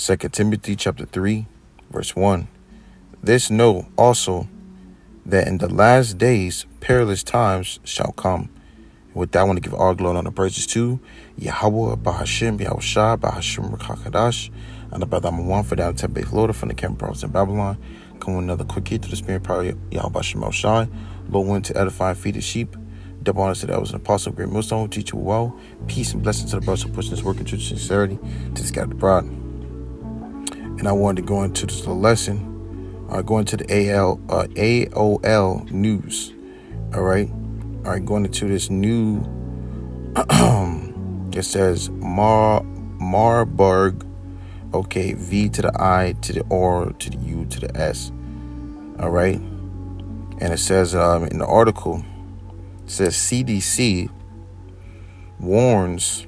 2 Timothy chapter 3, verse 1. This know also, that in the last days perilous times shall come. With that, I want to give all glory and the praises to YAHAWAH, BAHASHAM, YAHWASHI, BAHASHAM, QADASH, and the brother I'm one for down Tempe, Florida, from the camp province in Babylon. Come with another quick hit to the spirit power, YAHWASHI, MILLSTONE. Lord went to edify and feed the sheep. Double honor to that was an apostle, great millstone, teacher well. Peace and blessings to the brothers who pushing this work in truth and sincerity to the scattered abroad. And I wanted to go into this little lesson. Going to the AOL news. All right, going into this new. It says Marburg. Okay, V to the I to the R to the U to the S. All right, and it says in the article, it says C.D.C. warns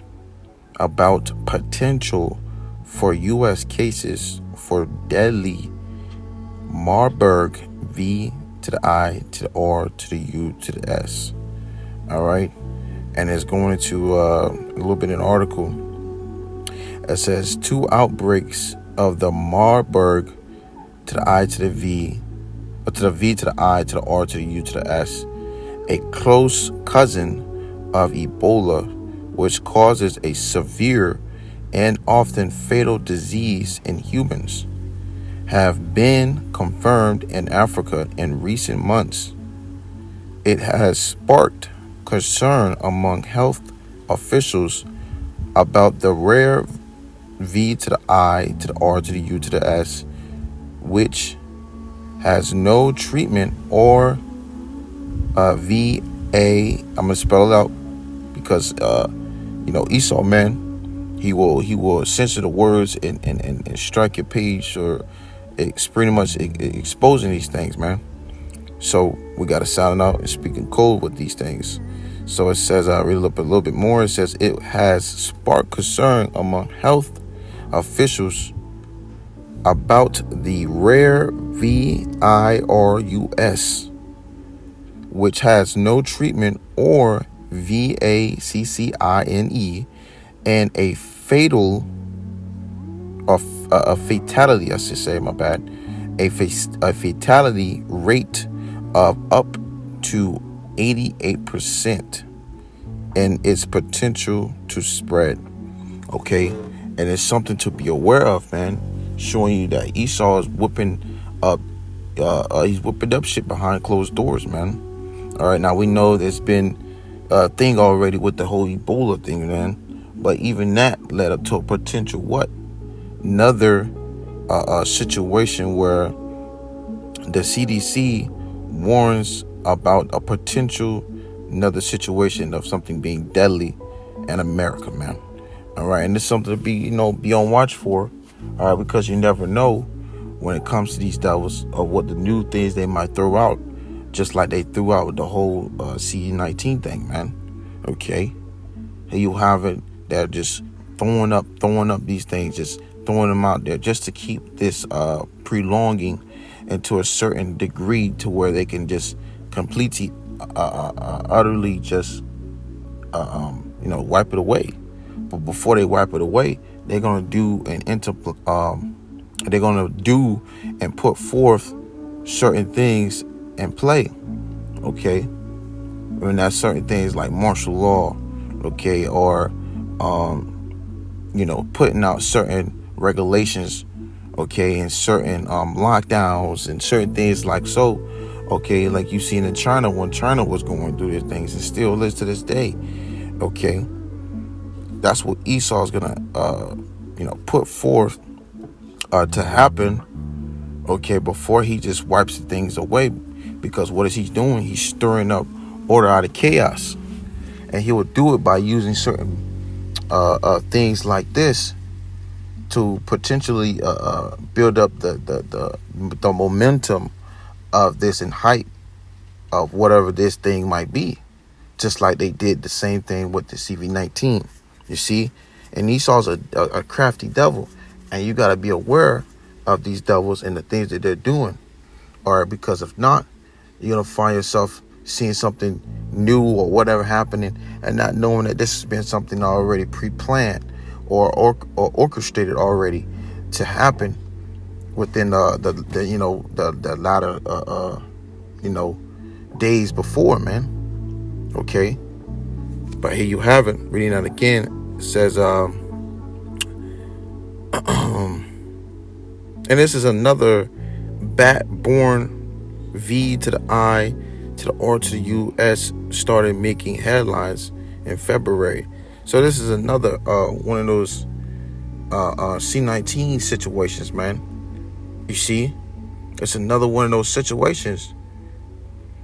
about potential for U.S. cases for deadly Marburg, V to the I to the R to the U to the S. All right, and it's going into a little bit in an article. It says 2 outbreaks of the Marburg to the I to the V, or to the V to the I to the R to the U to the S, a close cousin of Ebola, which causes a severe and often fatal disease in humans, have been confirmed in Africa in recent months. It has sparked concern among health officials about the rare V to the I to the R to the U to the S, which has no treatment or VA. I'm gonna spell it out because Esau, man, he will censor the words and strike your page, or it's pretty much exposing these things, man. So we got to sound out and speak in code with these things. So it says, I read up a little bit more. It says it has sparked concern among health officials about the rare virus, which has no treatment or vaccine, and a fatality, I should say, my bad, a fatality rate of up to 88% in its potential to spread. Okay, and it's something to be aware of, man, showing you that Esau is whipping up shit behind closed doors, man. All right, now we know there's been a thing already with the whole Ebola thing, man, but even that led up to a potential another situation where the C.D.C. warns about a potential another situation of something being deadly in America, man. All right, and it's something to be on watch for. All right, because you never know when it comes to these devils of what the new things they might throw out, just like they threw out the whole C-19 thing, man. Okay, and you have it that just throwing up these things, just throwing them out there just to keep this prolonging into a certain degree to where they can just completely utterly just wipe it away. But before they wipe it away, they're gonna do and put forth certain things in play. Okay, and that's certain things like martial law, okay, or putting out certain regulations, okay, and certain lockdowns and certain things like so, okay, like you seen in China when China was going through these things and still is to this day. Okay, that's what Esau's gonna put forth to happen, okay, before he just wipes things away. Because what is he doing? He's stirring up order out of chaos, and he will do it by using certain things like this to potentially build up the momentum of this and hype of whatever this thing might be, just like they did the same thing with the CV-19. You see, and Esau's a crafty devil, and you got to be aware of these devils and the things that they're doing. All right, because if not, you're gonna find yourself seeing something new or whatever happening and not knowing that this has been something already pre-planned or orchestrated already to happen within the you know the latter you know days before, man. Okay, but here you have it. Reading that again, it says and this is another bat-born V to the I to the R to the U.S. started making headlines in February. So this is another one of those C-19 situations, man. You see, it's another one of those situations.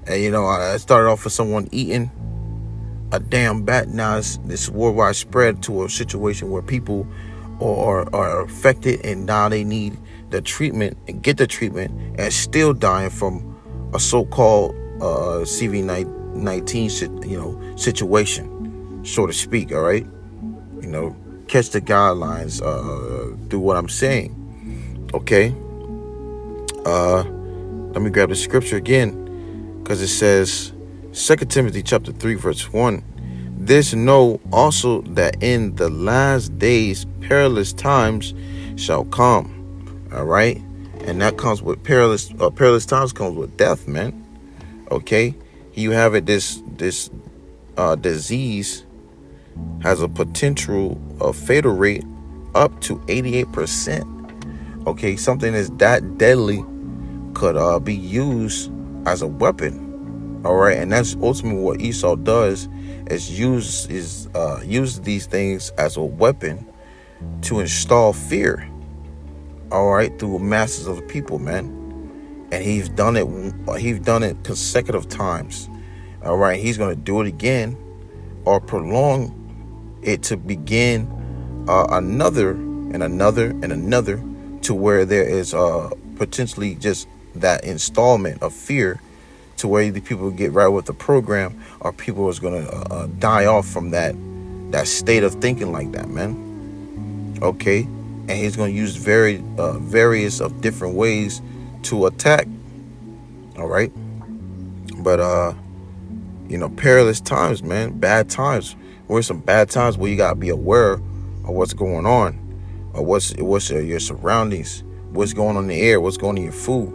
And you know, I started off with someone eating a damn bat. Now it's worldwide spread to a situation where people are affected, and now they need the treatment and get the treatment and still dying from a so-called CV-19 situation, so to speak. All right, you know, catch the guidelines through what I'm saying. Okay, let me grab the scripture again, because it says 2 Timothy chapter 3 verse 1. This know also that in the last days perilous times shall come. All right, and that comes with perilous times comes with death, man. Okay, you have it. This disease has a potential fatal rate up to 88%. Okay, something that's that deadly could be used as a weapon. All right, and that's ultimately what Esau does, is use these things as a weapon to install fear. All right, through masses of people, man. And he's done it consecutive times. All right, he's going to do it again, or prolong it to begin another and another and another, to where there is potentially just that installment of fear, to where either people get right with the program, or people is going to die off from that state of thinking like that, man. Okay, and he's going to use various of different ways to attack. All right, but you know, perilous times, man, bad times. Where's some bad times where you gotta be aware of what's going on, or what's your surroundings, what's going on in the air, what's going on in your food.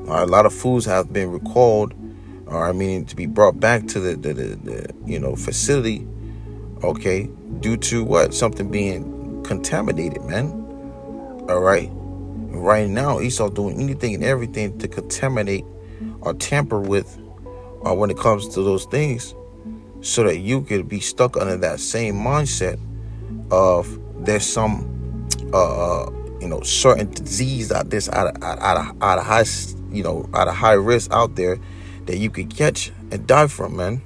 A lot of foods have been recalled, or I mean, to be brought back to the you know, facility. Okay, due to what? Something being contaminated, man. All right. Right now, Esau doing anything and everything to contaminate or tamper with, or when it comes to those things, so that you could be stuck under that same mindset of there's some you know, certain disease out there out of high, you know, out of high risk out there that you could catch and die from, man.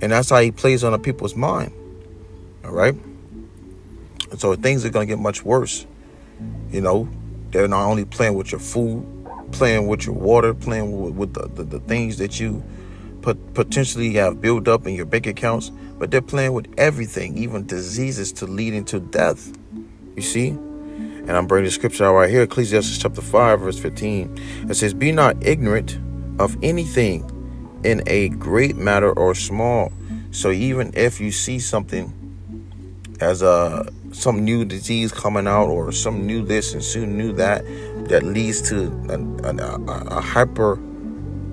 And that's how he plays on the people's mind. All right. And so things are gonna get much worse. You know, they're not only playing with your food, playing with your water, playing with the things that you potentially have built up in your bank accounts, but they're playing with everything, even diseases, to lead into death. You see? And I'm bringing the scripture out right here, Ecclesiastes chapter 5, verse 15. It says, be not ignorant of anything in a great matter or small. So even if you see something as some new disease coming out, or some new this and some new that leads to a hyper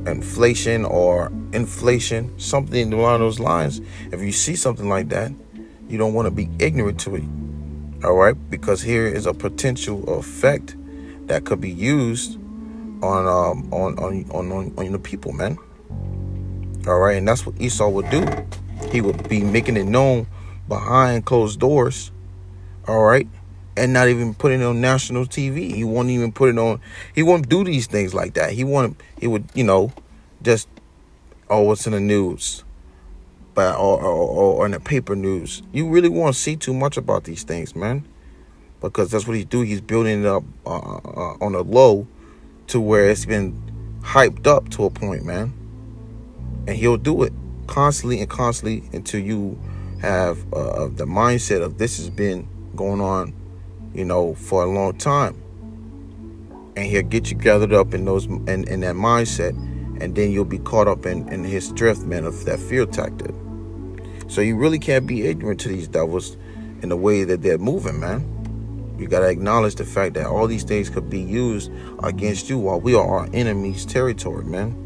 inflation or inflation, something along those lines. If you see something like that, you don't want to be ignorant to it. All right, because here is a potential effect that could be used on the people, man. All right, and that's what Esau would do. He would be making it known behind closed doors. All right, and not even putting it on national TV. He won't even put it on. He won't do these things like that. He would, you know, just, oh, what's in the news, but or in the paper news. You really won't see too much about these things, man, because that's what he do. He's building it up on a low, to where it's been hyped up to a point, man, and he'll do it constantly until you have the mindset of this has been going on, you know, for a long time, and he'll get you gathered up in those in that mindset, and then you'll be caught up in his drift, man, of that fear tactic. So you really can't be ignorant to these devils in the way that they're moving, man. You got to acknowledge the fact that all these things could be used against you while we are our enemy's territory, man.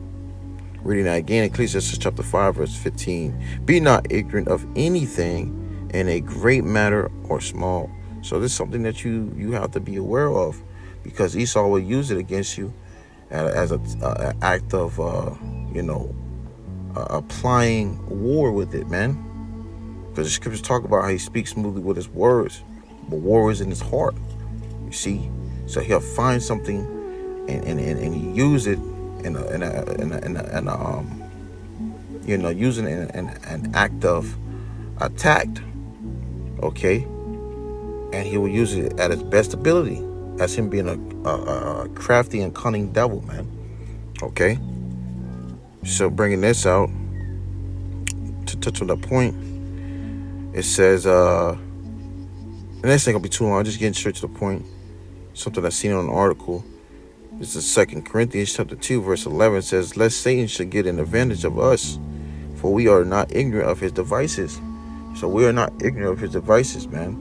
Reading that again, Ecclesiastes chapter 5, verse 15. Be not ignorant of anything in a great matter or small. So this is something that you have to be aware of, because Esau will use it against you as an act of, applying war with it, man. Because the scriptures talk about how he speaks smoothly with his words, but war is in his heart. You see, so he'll find something and he use it using it in an act of attack. Okay, and he will use it at his best ability, as him being a crafty and cunning devil, man. Okay, so bringing this out to touch on that point, it says, the next ain't gonna be too long. I'm just getting straight to the point. Something I seen on an article. This is 2 Corinthians chapter 2, verse 11. It says, lest Satan should get an advantage of us, for we are not ignorant of his devices. So we are not ignorant of his devices, man.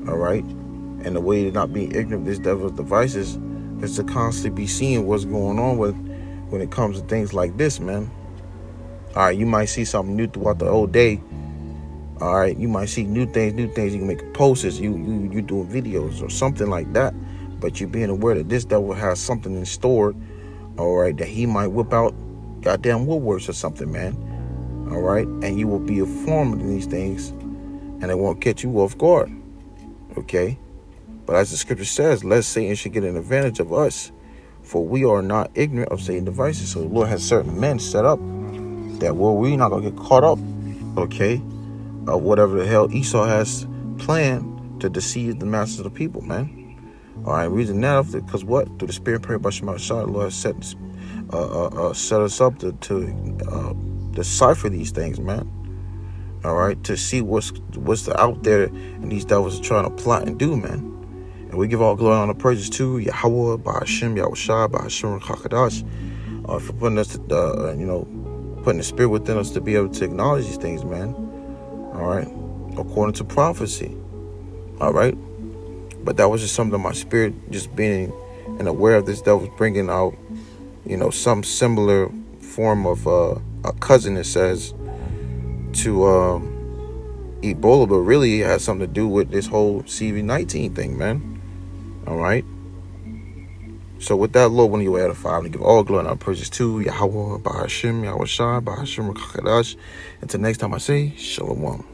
All right. And the way to not be ignorant of this devil's devices is to constantly be seeing what's going on when it comes to things like this, man. All right. You might see something new throughout the whole day. All right. You might see new things. You can make posters. You doing videos or something like that. But you're being aware that this devil has something in store, all right, that he might whip out goddamn woodworks or something, man. All right. And you will be informed of these things, and it won't catch you off guard. Okay. But as the scripture says, lest Satan should get an advantage of us, for we are not ignorant of Satan's devices. So the Lord has certain men set up that, well, we're not going to get caught up, okay, of whatever the hell Esau has planned to deceive the masses of the people, man. All right, reason that because what? Through the Spirit, prayer by Shema Shah, the Lord has set us up to decipher these things, man. All right, to see what's out there and these devils are trying to plot and do, man. And we give all glory and honor praises to YAHAWAH, BAHASHAM, YAHWASHI, BAHASHAM, QADASH, for putting us, putting the Spirit within us to be able to acknowledge these things, man. All right, according to prophecy. All right. But that was just something of my spirit, just being and aware of this devil's bringing out, some similar form of a cousin, it says, to Ebola, but really it has something to do with this whole CV-19 thing, man. All right. So with that, Lord, when you edify, I'm going to give all glory and all praises to YAHAWAH, BAHASHAM, YAHWASHI, BAHASHAM, QADASH. Until next time I say, Shalom.